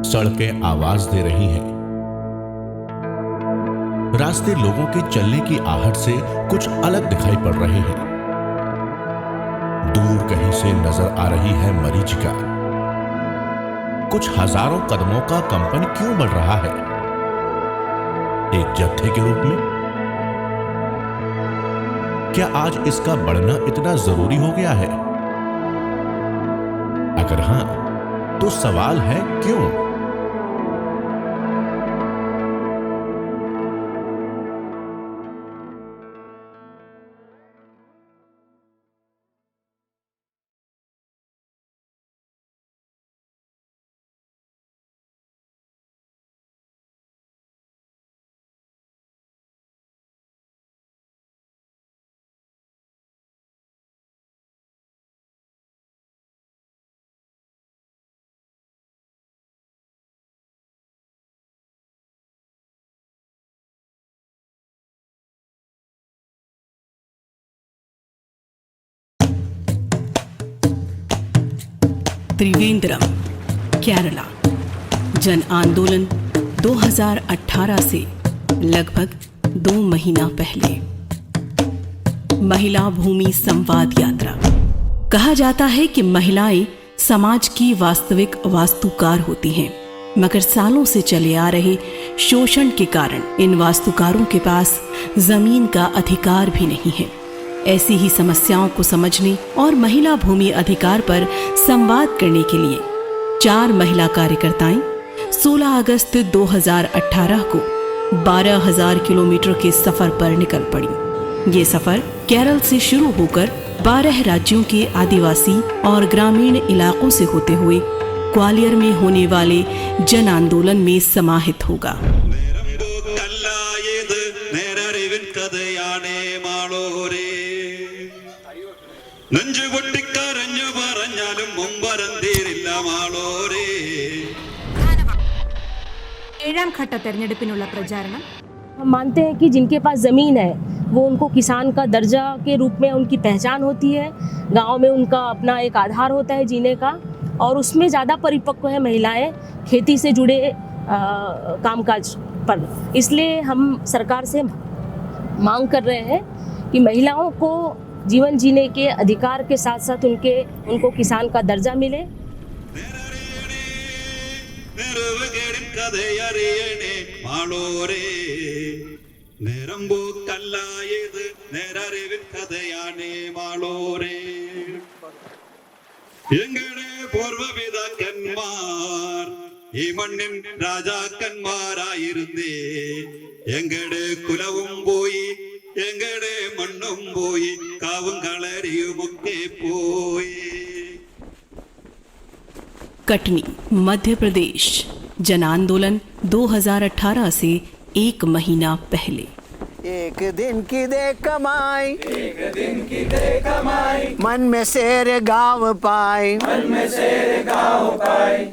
सड़कें आवाज दे रही हैं। रास्ते लोगों के चलने की आहट से कुछ अलग दिखाई पड़ रहे हैं। दूर कहीं से नजर आ रही है मरीचिका। कुछ हजारों कदमों का कंपन क्यों बढ़ रहा है? एक जत्थे के रूप में? क्या आज इसका बढ़ना इतना जरूरी हो गया है? अगर हां, तो सवाल है क्यों? त्रिवेंद्रम, केरला। जन आंदोलन 2018 से लगभग 2 महीना पहले। महिला भूमि संवाद यात्रा। कहा जाता है कि महिलाएं समाज की वास्तविक वास्तुकार होती हैं, मगर सालों से चले आ रहे शोषण के कारण इन वास्तुकारों के पास जमीन का अधिकार भी नहीं है। ऐसी ही समस्याओं को समझने और महिला भूमि अधिकार पर संवाद करने के लिए 4 महिला कार्यकर्ताएं 16 अगस्त 2018 को 12,000 किलोमीटर के सफर पर निकल पड़ी। ये सफर केरल से शुरू होकर 12 राज्यों के आदिवासी और ग्रामीण इलाकों से होते हुए ग्वालियर में होने वाले जन आंदोलन में समाहित होगा। हम मानते हैं कि जिनके पास ज़मीन है वो उनको किसान का दर्जा के रूप में उनकी पहचान होती है। गांव में उनका अपना एक आधार होता है जीने का, और उसमें ज़्यादा परिपक्व है महिलाएं खेती से जुड़े कामकाज पर। इसलिए हम सरकार से मांग कर रहे हैं कि महिलाओं को जीवन जीने के अधिकार के साथ साथ उनको किसान का दर्जा मिले। ഈ മണ്ണിൻ രാജാക്കന്മാരായിരുന്നേ എങ്കടെ കുലവും പോയി എങ്കടെ മണ്ണും പോയി കാവും കളരിയുമൊക്കെ പോയി। कटनी, मध्य प्रदेश। जन आंदोलन 2018 से 1 महीना पहले। एक दिन की दे कमाई, मन में शेर गाँव पाई,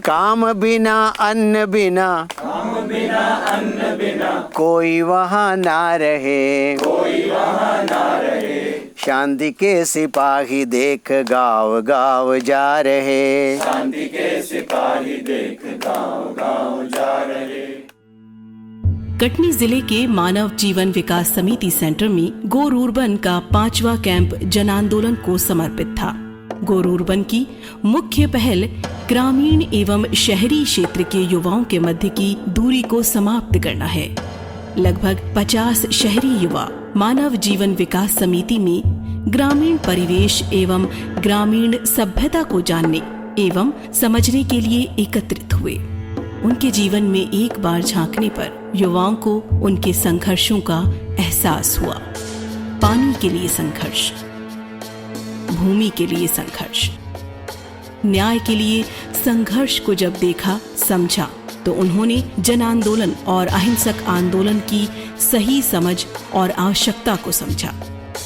काम बिना अन्न बिना, कोई वहाँ ना रहे, शांति के सिपाही देख गाँव गाँव जा रहे, शांति के सिपाही देख गाँव गाँव जा रहे। कटनी जिले के मानव जीवन विकास समिति सेंटर में गोरूरबन का 5वां कैंप जन आंदोलन को समर्पित था। गोरूरबन की मुख्य पहल ग्रामीण एवं शहरी क्षेत्र के युवाओं के मध्य की दूरी को समाप्त करना है। लगभग 50 शहरी युवा मानव जीवन विकास समिति में ग्रामीण परिवेश एवं ग्रामीण सभ्यता को जानने एवं समझने के लिए एकत्रित हुए। उनके जीवन में एक बार झांकने पर युवाओं को उनके संघर्षों का एहसास हुआ। पानी के लिए संघर्ष, भूमि के लिए संघर्ष, न्याय के लिए संघर्ष को जब देखा समझा तो उन्होंने जन आंदोलन और अहिंसक आंदोलन की सही समझ और आवश्यकता को समझा।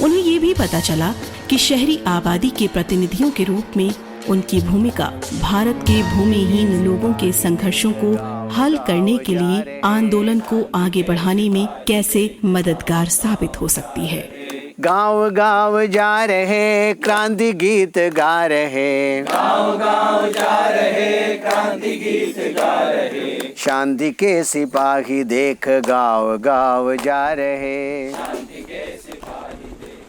उन्हें ये भी पता चला कि शहरी आबादी के प्रतिनिधियों के रूप में उनकी भूमिका भारत के भूमिहीन लोगों के संघर्षों को हल करने के लिए आंदोलन को आगे बढ़ाने में कैसे मददगार साबित हो सकती है। गाँव गाँव जा रहे क्रांति गीत गा रहे, गाँव गाँव जा रहे क्रांति गीत गा रहे। शांति के सिपाही देख गाँव गाँव जा रहे, शांति के सिपाही देख।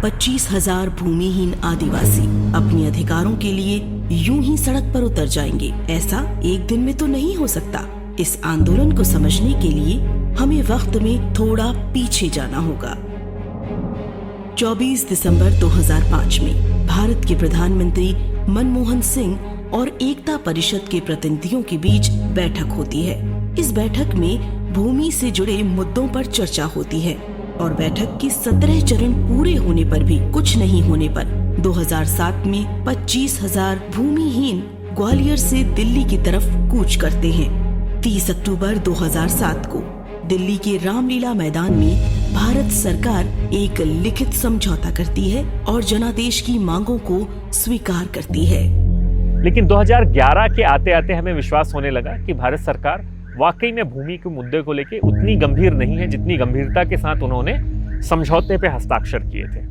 25,000 भूमिहीन आदिवासी अपने अधिकारों के लिए यूं ही सड़क पर उतर जाएंगे, ऐसा एक दिन में तो नहीं हो सकता। इस आंदोलन को समझने के लिए हमें वक्त में थोड़ा पीछे जाना होगा। 24 दिसंबर 2005 में भारत के प्रधानमंत्री मनमोहन सिंह और एकता परिषद के प्रतिनिधियों के बीच बैठक होती है। इस बैठक में भूमि से जुड़े मुद्दों पर चर्चा होती है और बैठक के 17 चरण पूरे होने पर भी कुछ नहीं होने पर 2007 में 25,000 भूमिहीन ग्वालियर से दिल्ली की तरफ कूच करते हैं। 30 अक्टूबर 2007 को दिल्ली के रामलीला मैदान में भारत सरकार एक लिखित समझौता करती है और जनादेश की मांगों को स्वीकार करती है। लेकिन 2011 के आते आते हमें विश्वास होने लगा कि भारत सरकार वाकई में भूमि के मुद्दे को लेकर उतनी गंभीर नहीं है जितनी गंभीरता के साथ उन्होंने समझौते पे हस्ताक्षर किए थे।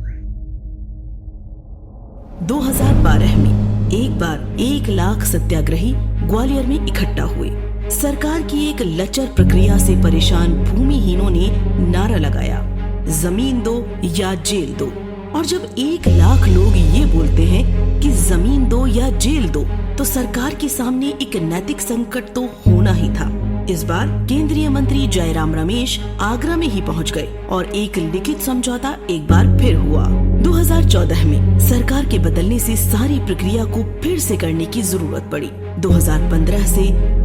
2012 में एक बार 1 लाख सत्याग्रही ग्वालियर में इकट्ठा हुए। सरकार की एक लचर प्रक्रिया से परेशान भूमिहीनों ने नारा लगाया, जमीन दो या जेल दो। और जब 1 लाख लोग ये बोलते हैं कि जमीन दो या जेल दो, तो सरकार के सामने एक नैतिक संकट तो होना ही था। इस बार केंद्रीय मंत्री जयराम रमेश आगरा में ही पहुंच गए और एक लिखित समझौता एक बार फिर हुआ। 2014 में सरकार के बदलने से सारी प्रक्रिया को फिर से करने की जरूरत पड़ी। 2015 से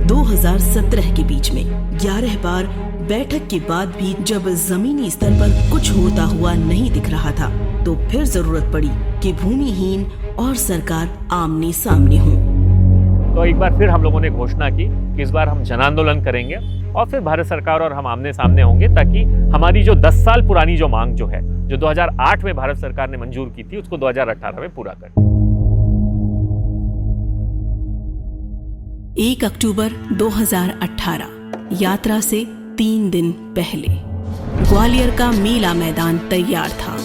2017 के बीच में 11 बार बैठक के बाद भी जब जमीनी स्तर पर कुछ होता हुआ नहीं दिख रहा था, तो फिर जरूरत पड़ी कि भूमिहीन और सरकार आमने सामने हों। तो एक बार फिर हम लोगों ने घोषणा की कि इस बार हम जन आंदोलन करेंगे और फिर भारत सरकार और हम आमने सामने होंगे, ताकि हमारी जो 10 साल पुरानी जो मांग जो है, जो 2008 में भारत सरकार ने मंजूर की थी, उसको 2018 में पूरा कर। 1 अक्टूबर 2018 यात्रा से 3 दिन पहले ग्वालियर का मेला मैदान तैयार था,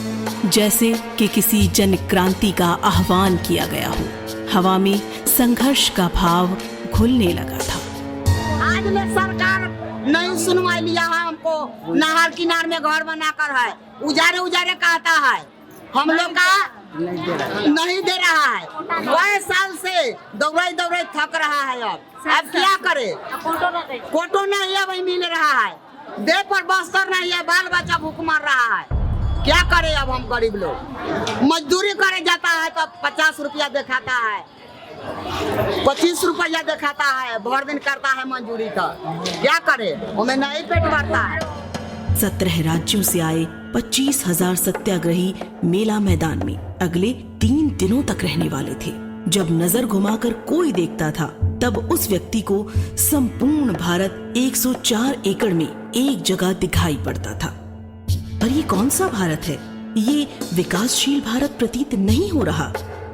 जैसे कि किसी जन क्रांति का आह्वान किया गया हो। हवा में संघर्ष का भाव घुलने लगा था। आज में सरकार नहीं सुनवाई लिया है हमको, नहर किनार में घर बनाकर है, उजारे उजारे कहता है, हम लोग का नहीं दे रहा है। वह साल से दौड़े थक रहा है। अब क्या करे, फोटो नहीं है, वही मिल रहा है, देह पर बस्तर नहीं है, बाल बच्चा भूख मार रहा है। क्या करे अब हम गरीब लोग? मजदूरी करे जाता है तो 50 रुपया दिखाता है, 25 रुपया दिखाता है, भर दिन करता है मजदूरी का। क्या करे, हमें नहीं पेट भरता है। 17 राज्यों से आए 25,000 सत्याग्रही मेला मैदान में अगले 3 दिनों तक रहने वाले थे। जब नजर घुमाकर कोई देखता था, तब उस व्यक्ति को संपूर्ण भारत 104 एकड़ में एक जगह दिखाई पड़ता था। पर ये कौन सा भारत है? ये विकासशील भारत प्रतीत नहीं हो रहा।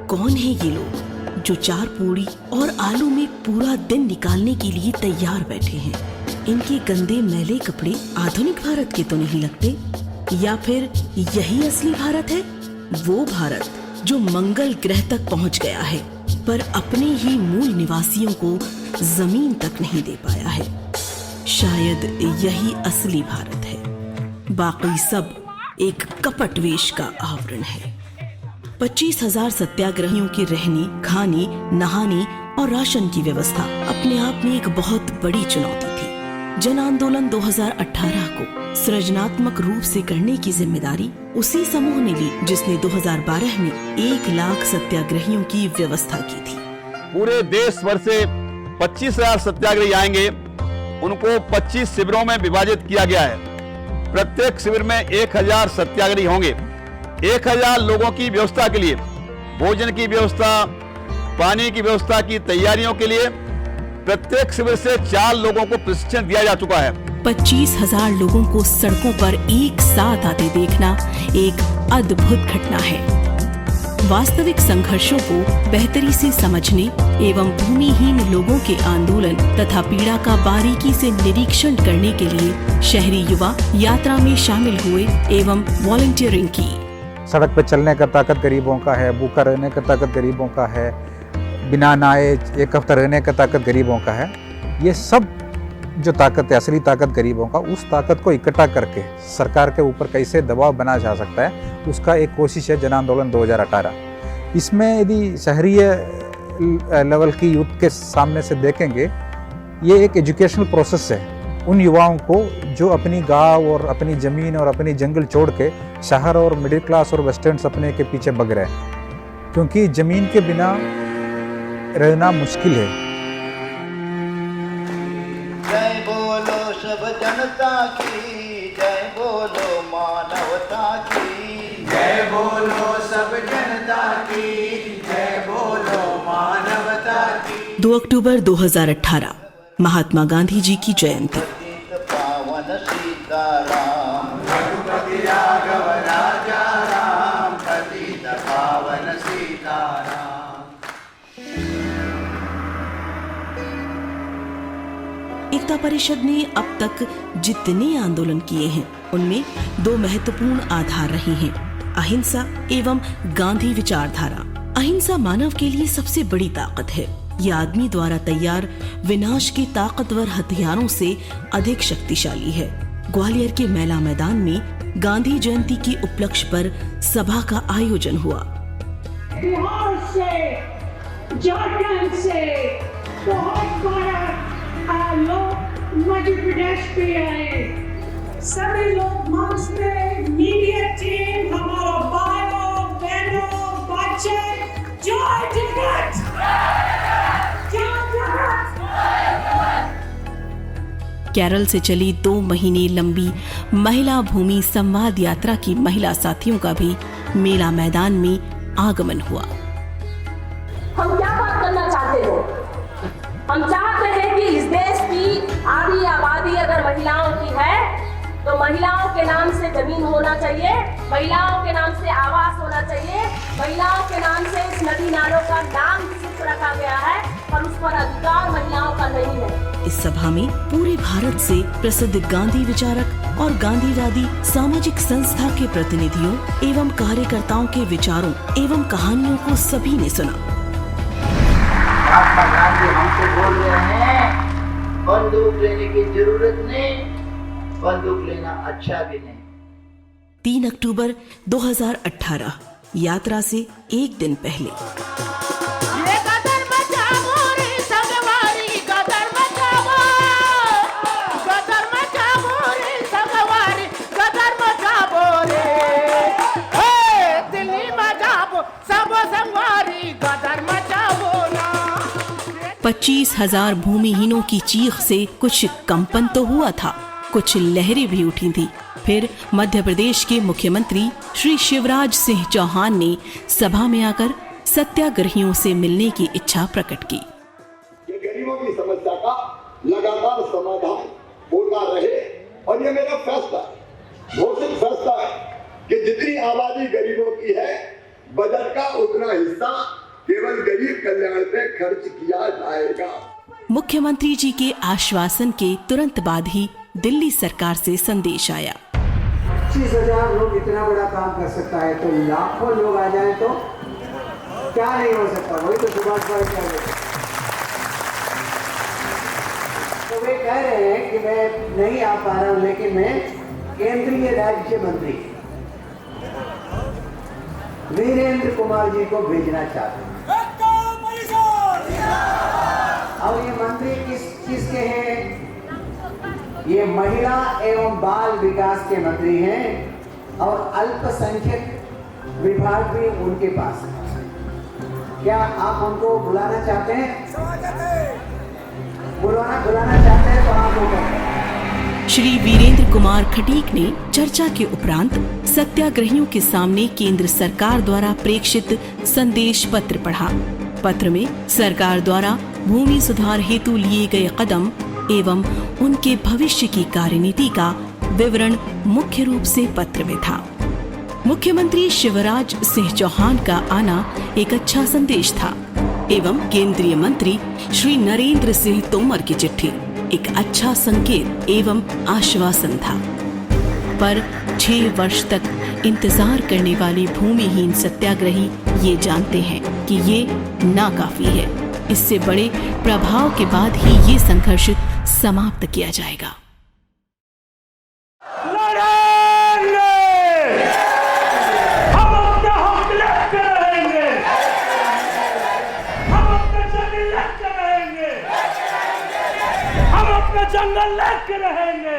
कौन है ये लोग जो 4 पूड़ी और आलू में पूरा दिन निकालने के लिए तैयार बैठे हैं? इनके गंदे मैले कपड़े आधुनिक भारत के तो नहीं लगते? या फिर यही असली भारत है? वो भारत जो मंगल ग्रह तक पहुंच गया है, पर अपने ही मूल निवासियों को जमीन तक नहीं दे पाया है। शायद यही असली भारत है, बाकी सब एक कपट वेश का आवरण है। 25,000 सत्याग्रहियों के रहने, खाने, नहाने और राशन की व्यवस्था अपने आप में एक बहुत बड़ी चुनौती थी। जन आंदोलन 2018 को सृजनात्मक रूप से करने की जिम्मेदारी उसी समूह ने ली जिसने 2012 में 1 लाख सत्याग्रहियों की व्यवस्था की थी। पूरे देश भर से 25,000 सत्याग्रही आएंगे। उनको 25 शिविरों में विभाजित किया गया है। प्रत्येक शिविर में 1,000 सत्याग्रही होंगे। 1,000 लोगों की व्यवस्था के लिए, भोजन की व्यवस्था, पानी की व्यवस्था की तैयारियों के लिए प्रत्येक शिविर से 4 लोगों को प्रशिक्षण दिया जा चुका है। 25,000 लोगों को सड़कों पर एक साथ आते देखना एक अद्भुत घटना है। वास्तविक संघर्षों को बेहतरी से समझने एवं भूमिहीन लोगों के आंदोलन तथा पीड़ा का बारीकी से निरीक्षण करने के लिए शहरी युवा यात्रा में शामिल हुए एवं वॉलंटियरिंग की। सड़क पर चलने का ताकत गरीबों का है, भूखा रहने का ताकत गरीबों का है, बिना नहाए एक हफ्ता रहने का ताकत गरीबों का है। ये सब जो ताकत है, असली ताकत गरीबों का, उस ताकत को इकट्ठा करके सरकार के ऊपर कैसे दबाव बनाया जा सकता है, उसका एक कोशिश है जन आंदोलन 2018। इसमें यदि शहरी लेवल की यूथ के सामने से देखेंगे, ये एक एजुकेशनल प्रोसेस है उन युवाओं को जो अपनी गांव और अपनी ज़मीन और अपनी जंगल छोड़ के शहर और मिडिल क्लास और वेस्टर्न सपने के पीछे भग रहे हैं, क्योंकि ज़मीन के बिना रहना मुश्किल है। जय बोलो सब जनता की, जय बोलो मानवता की, जय बोलो सब जनता की, जय बोलो मानवता की। 2 अक्टूबर 2018 महात्मा गांधी जी की जयंती। पावन सीताराम, रघुपति राघव राजा राम, पतित पावन सीताराम। एकता परिषद ने अब तक जितने आंदोलन किए हैं, उनमें 2 महत्वपूर्ण आधार रहे हैं, अहिंसा एवं गांधी विचारधारा। अहिंसा मानव के लिए सबसे बड़ी ताकत है। यह आदमी द्वारा तैयार विनाश के ताकतवर हथियारों से अधिक शक्तिशाली है। ग्वालियर के मेला मैदान में गांधी जयंती के उपलक्ष्य पर सभा का आयोजन हुआ। बिहार से, झारखंड से बहुत बड़ा लोग मध्य प्रदेश पे आए। सभी लोग मंच पे, मीडिया टीम, हमारा भाइयों बहनों बच्चे, जय जगत, जय जगत। केरल से चली 2 महीने लंबी महिला भूमि संवाद यात्रा की महिला साथियों का भी मेला मैदान में आगमन हुआ। हम क्या बात करना चाहते हो? हम चाहते हैं कि इस देश की आधी आबादी अगर महिलाओं की है तो महिलाओं के नाम से जमीन होना चाहिए, महिलाओं के नाम से आवास होना चाहिए, महिलाओं के नाम से इस नदी नालों का नाम सिर्फ रखा गया है और उस पर अधिकार महिलाओं का नहीं है। इस सभा में पूरे भारत से प्रसिद्ध गांधी विचारक और गांधीवादी सामाजिक संस्था के प्रतिनिधियों एवं कार्यकर्ताओं के विचारों एवं कहानियों को सभी ने सुना। महात्मा गांधी हमसे बोल रहे हैं, बंदूक लेने की जरूरत नहीं, बंदूक लेना अच्छा भी नहीं। 3 अक्टूबर 2018 यात्रा से एक दिन पहले सब 25,000 भूमिहीनों की चीख से कुछ कंपन तो हुआ था, कुछ लहरें भी उठी थी। फिर मध्य प्रदेश के मुख्यमंत्री श्री शिवराज सिंह चौहान ने सभा में आकर सत्याग्रहियों से मिलने की इच्छा प्रकट की। गरीबों की समस्या का लगातार समाधान होता रहे और ये मेरा फैसला, घोषित फैसला है कि जितनी आबादी गरीबों की है, बजट का उतना हिस्सा केवल गरीब कल्याण पे खर्च किया जाएगा। मुख्यमंत्री जी के आश्वासन के तुरंत बाद ही दिल्ली सरकार से संदेश आया। 25,000 लोग इतना बड़ा काम कर सकता है तो लाखों लोग आ जाए तो क्या नहीं हो सकता। वही तो सुभाष भाई कह रहे हैं। तो वे कह रहे हैं कि मैं नहीं आ पा रहा हूं, लेकिन मैं केंद्रीय राज्य मंत्री वीरेंद्र कुमार जी को भेजना चाहते हैं। और ये मंत्री किस चीज के हैं? ये महिला एवं बाल विकास के मंत्री हैं और अल्पसंख्यक विभाग भी उनके पास है। क्या आप उनको बुलाना चाहते हैं? बुलाना चाहते हैं तो आप लोग। श्री वीरेंद्र कुमार खटीक ने चर्चा के उपरांत सत्याग्रहियों के सामने केंद्र सरकार द्वारा प्रेषित संदेश पत्र पढ़ा। पत्र में सरकार द्वारा भूमि सुधार हेतु लिए गए कदम एवं उनके भविष्य की कार्यनीति का विवरण मुख्य रूप से पत्र में था। मुख्यमंत्री शिवराज सिंह चौहान का आना एक अच्छा संदेश था एवं केंद्रीय मंत्री श्री नरेंद्र सिंह तोमर की चिट्ठी एक अच्छा संकेत एवं आश्वासन था। पर 6 वर्ष तक इंतजार करने वाले भूमिहीन सत्याग्रही ये जानते हैं कि ये नाकाफी है। इससे बड़े प्रभाव के बाद ही ये संघर्ष समाप्त किया जाएगा। जंगल लेके रहेंगे,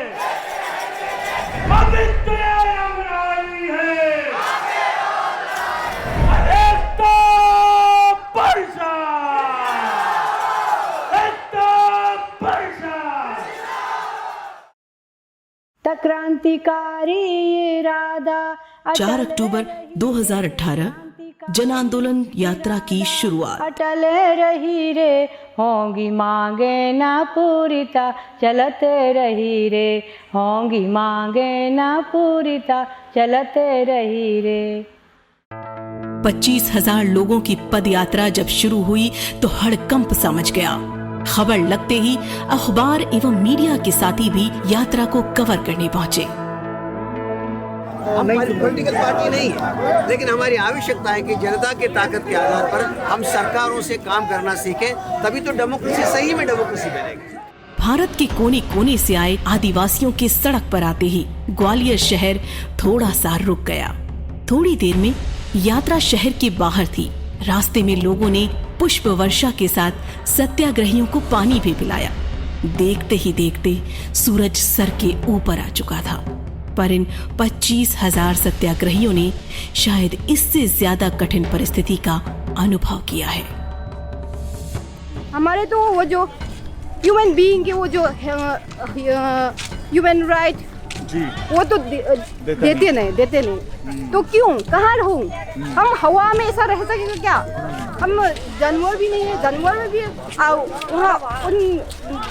पवित्र अमराई है। एक तो परसा, क्रांतिकारी इरादा। 4 अक्टूबर 2018 जन आंदोलन यात्रा की शुरुआत। अटल रही रे होंगी मांगे ना पूरीता, चलते रही रे होंगी मांगे ना पूरीता, चलते रही रे। 25,000 लोगों की पद यात्रा जब शुरू हुई तो हड़कंप सा मच गया। खबर लगते ही अखबार एवं मीडिया के साथी भी यात्रा को कवर करने पहुंचे। हमारी पॉलिटिकल पार्टी नहीं है, लेकिन हमारी आवश्यकता है कि जनता की ताकत के आधार पर हम सरकारों से काम करना सीखें, तभी तो डेमोक्रेसी सही में डेमोक्रेसी बनेगी। भारत के कोने कोने से आए आदिवासियों के सड़क पर आते ही ग्वालियर शहर थोड़ा सा रुक गया। थोड़ी देर में यात्रा शहर के बाहर थी। रास्ते में लोगों ने पुष्प वर्षा के साथ सत्याग्रहियों को पानी भी पिलाया। देखते ही देखते सूरज सर के ऊपर आ चुका था, पर इन 25,000 सत्याग्रहियों ने शायद इससे ज्यादा कठिन परिस्थिति का अनुभव किया है। हमारे तो वो जो ह्यूमन बीइंग के वो जो ह्यूमन राइट वो तो देते नहीं। तो क्यों, कहाँ रहूं? हम हवा में ऐसा रह सकेंगे क्या? हम जानवर भी नहीं है, जानवर में भी वहाँ उन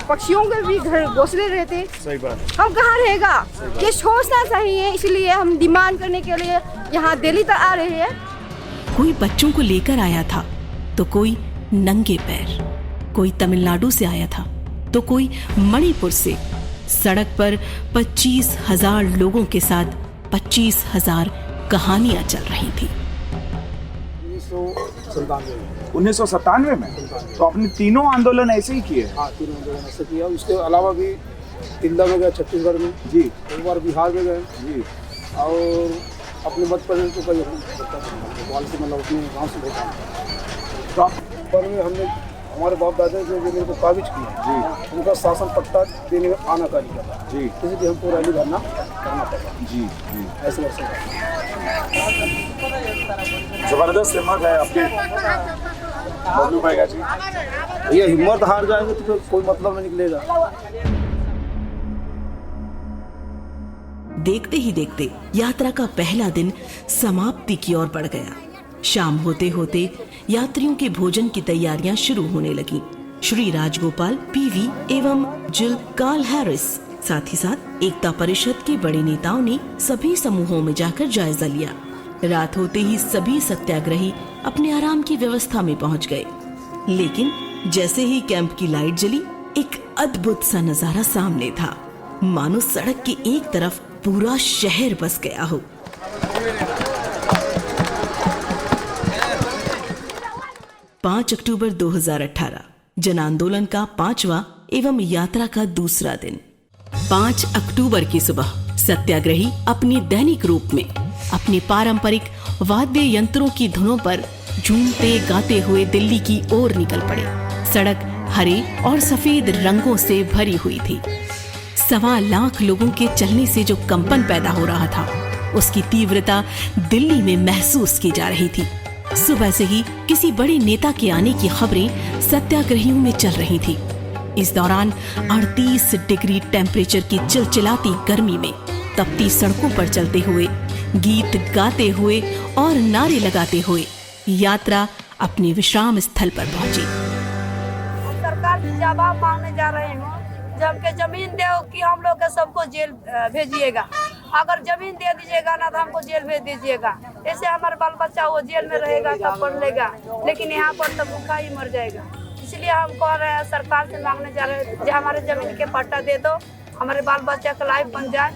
पक्षियों के भी घर घोंसले रहते। सही बात। हम कहाँ रहेगा? ये सोचना चाहिए। इसलिए हम डिमांड करने के लिए यहाँ दिल्ली तक आ रहे हैं। कोई बच्चों को लेकर आया था तो कोई नंगे पैर, कोई तमिलनाडु से आया था तो कोई मणिपुर से। सड़क पर 25,000 लोगों के साथ 25,000 कहानियां चल रही थी। 1997 में तो आपने तीनों आंदोलन ऐसे ही किए? हाँ, तीनों आंदोलन ऐसे किया। उसके अलावा भी तिल्दा में गए, छत्तीसगढ़ में जी, एक बार बिहार में गए जी, और अपने मध्य प्रदेश को कई भोपाल से, मतलब अपने गाँव से बहुत। तो आप पर में हमने हमारे बाप दादा जो मेरे को काबिज किया जी, उनका शासन पट्टा देने में आनाकानी करता जी, इसलिए हमको रैली धरना करना पड़ा जी जी। ऐसे वर्ष जबरदस्त हिम्मत है आपकी बबलू भाई जी। ये हिम्मत हार जाएंगे तो फिर कोई मतलब नहीं निकलेगा। देखते ही देखते यात्रा का पहला दिन समाप्ति की ओर बढ़ गया। शाम होते होते यात्रियों के भोजन की तैयारियां शुरू होने लगी। श्री राजगोपाल, पीवी एवं जिल कार्ल हैरिस, साथ ही साथ एकता परिषद के बड़े नेताओं ने सभी समूहों में जाकर जायजा लिया। रात होते ही सभी सत्याग्रही अपने आराम की व्यवस्था में पहुंच गए। लेकिन जैसे ही कैंप की लाइट जली, एक अद्भुत सा नजारा सामने था, मानो सड़क की एक तरफ पूरा शहर बस गया हो। 5 अक्टूबर 2018 जन आंदोलन का 5वां एवं यात्रा का दूसरा दिन। 5 अक्टूबर की सुबह सत्याग्रही अपने दैनिक रूप में अपने पारंपरिक वाद्य यंत्रों की धुनों पर झूमते गाते हुए दिल्ली की ओर निकल पड़े। सड़क हरे और सफेद रंगों से भरी हुई थी। 1.25 लाख लोगों के चलने से जो कंपन पैदा हो रहा था, उसकी तीव्रता दिल्ली में महसूस की जा रही थी। सुबह से ही किसी बड़े नेता के आने की खबरें सत्याग्रहियों में चल रही थी। इस दौरान 38 डिग्री टेम्परेचर की चिलचिलाती गर्मी में तपती सड़कों पर चलते हुए, गीत गाते हुए और नारे लगाते हुए यात्रा अपने विश्राम स्थल पर पहुंची। सरकार से जवाब मांगने जा रहे हैं, जबकि जमीन दो कि हम लोग के सबको जेल भेजिएगा। अगर जमीन दे दीजिएगा ना तो हमको जेल भेज दीजिएगा। ऐसे हमारा बाल बच्चा वो जेल में रहेगा तब पढ़ लेगा, लेकिन यहाँ पर तो भूखा ही मर जाएगा। इसलिए हम कह रहे हैं, सरकार से मांगने जा रहे हैं जो हमारे जमीन के पट्टा दे दो, हमारे बाल बच्चा का लाइफ बन जाए।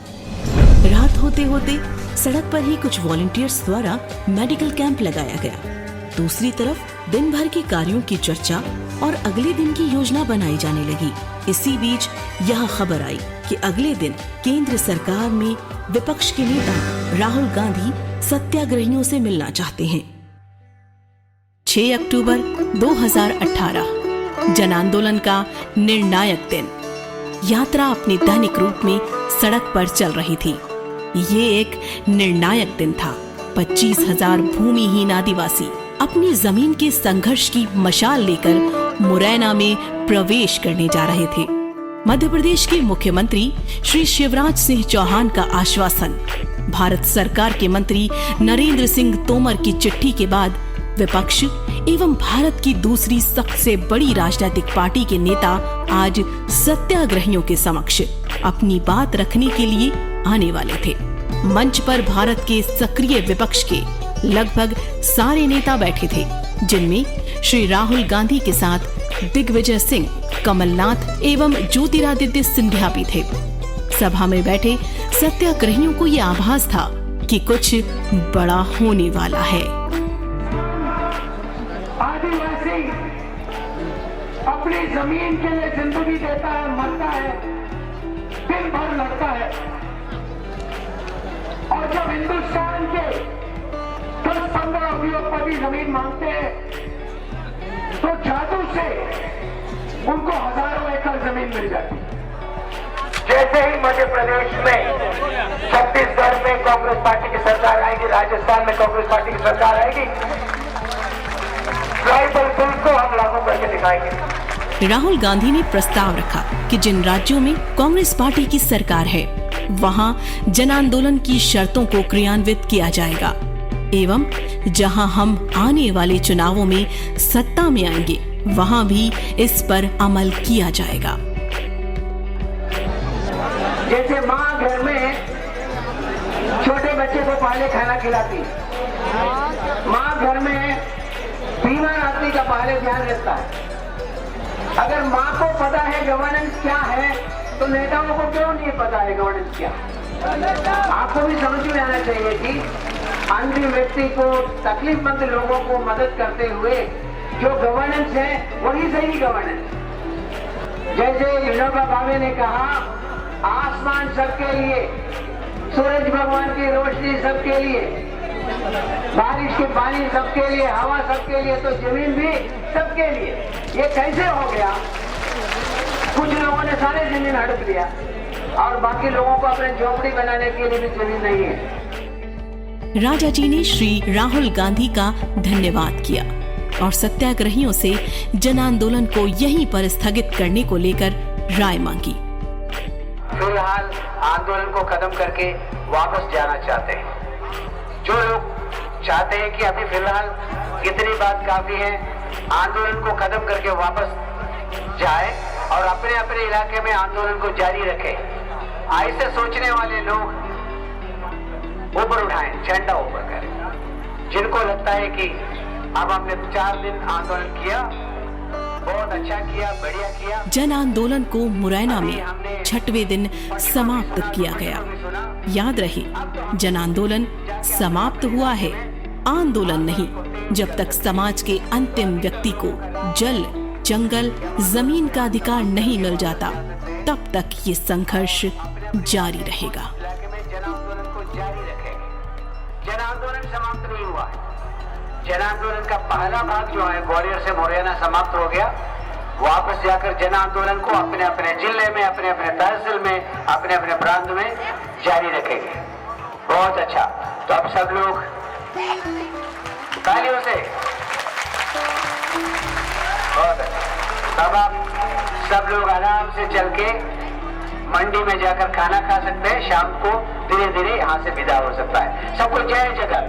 रात होते होते सड़क पर ही कुछ वॉलंटियर्स द्वारा मेडिकल कैंप लगाया गया। दूसरी तरफ दिन भर के कार्यों की चर्चा और अगले दिन की योजना बनाई जाने लगी। इसी बीच यह खबर आई कि अगले दिन केंद्र सरकार में विपक्ष के नेता राहुल गांधी सत्याग्रहियों से मिलना चाहते हैं। 6 अक्टूबर 2018 जन आंदोलन का निर्णायक दिन। यात्रा अपने दैनिक रूप में सड़क पर चल रही थी। ये एक निर्णायक दिन था। 25,000 भूमिहीन आदिवासी अपनी जमीन के संघर्ष की मशाल लेकर मुरैना में प्रवेश करने जा रहे थे। मध्य प्रदेश के मुख्यमंत्री श्री शिवराज सिंह चौहान का आश्वासन, भारत सरकार के मंत्री नरेंद्र सिंह तोमर की चिट्ठी के बाद विपक्ष एवं भारत की दूसरी सबसे बड़ी राजनीतिक पार्टी के नेता आज सत्याग्रहियों के समक्ष अपनी बात रखने के लिए आने वाले थे। मंच पर भारत के सक्रिय विपक्ष के लगभग सारे नेता बैठे थे, जिनमें श्री राहुल गांधी के साथ दिग्विजय सिंह, कमलनाथ एवं ज्योतिरादित्य सिंधिया भी थे। सभा में बैठे सत्याग्रहियों को ये आभास था कि कुछ बड़ा होने वाला है। आदिवासी अपनी जमीन के लिए जिंदगी देता है, मरता है, दिन भर लड़ता है, और जब हिंदुस्तान के 10-15 उद्योगपति जमीन मांगते हैं तो जादू से उनको हजारों एकड़ जमीन मिल जाती। जैसे ही मध्य प्रदेश में, छत्तीसगढ़ में कांग्रेस पार्टी की सरकार आएगी, राजस्थान में कांग्रेस पार्टी की सरकार आएगी, ट्राइबल बिल को हम लागू करके दिखाएंगे। राहुल गांधी ने प्रस्ताव रखा कि जिन राज्यों में कांग्रेस पार्टी की सरकार है वहां जन आंदोलन की शर्तों को क्रियान्वित किया जाएगा एवं जहां हम आने वाले चुनावों में सत्ता में आएंगे वहां भी इस पर अमल किया जाएगा। जैसे माँ घर में छोटे बच्चे को पहले खाना खिलाती, माँ घर में बीमार आदमी का पहले ध्यान रखता है। अगर माँ को पता है गवर्नेंस क्या है तो नेताओं को क्यों नहीं पता है गवर्नेंस क्या? आपको भी समझ में आना चाहिए कि अंतिम व्यक्ति को, तकलीफमंद लोगों को मदद करते हुए जो गवर्नेंस है वही सही गवर्नेंस। जैसे विनोबा भावे ने कहा, आसमान सबके लिए, सूरज भगवान की रोशनी सबके लिए, बारिश के पानी सबके लिए, हवा सबके लिए, तो जमीन भी सबके लिए। ये कैसे हो गया? कुछ लोगों ने सारे जमीन हड़प लिया और बाकी लोगों को अपने झोपड़ी बनाने के लिए भी जमीन नहीं है। राजा जी ने श्री राहुल गांधी का धन्यवाद किया और सत्याग्रहियों से जन आंदोलन को यहीं पर स्थगित करने को लेकर राय मांगी। फिलहाल आंदोलन को खत्म करके वापस जाना चाहते हैं। जो लोग चाहते हैं कि अभी फिलहाल इतनी बात काफी है, आंदोलन को खत्म करके वापस जाए और अपने अपने इलाके में आंदोलन को जारी रखें, ऐसे सोचने वाले लोग ऊपर उठाएं, झंडा ऊपर करें। जिनको लगता है कि अब हमने 4 दिन आंदोलन किया, बहुत अच्छा किया, बढ़िया किया। जन आंदोलन को मुरैना में 6वें दिन समाप्त किया गया। याद रहे, जन आंदोलन समाप्त हुआ है, आंदोलन नहीं। जब तक समाज के अंतिम व्यक्ति को जल, जंगल, जमीन का अधिकार नहीं मिल जाता, तब तक ये संघर्ष जारी रहेगा। जन आंदोलन समाप्त नहीं हुआ है। जन आंदोलन का पहला भाग जो है ग्वालियर से मुरैना समाप्त हो गया। वापस जाकर जन आंदोलन को अपने अपने जिले में, अपने अपने तहसील में, अपने अपने प्रांत में जारी रखेंगे। बहुत अच्छा। तो अब सब लोग तालियों से, बहुत अच्छा। अब आप सब लोग आराम से चल के मंडी में जाकर खाना खा सकते हैं। शाम को धीरे धीरे यहाँ से विदा हो सकता है। सबको जय जगत।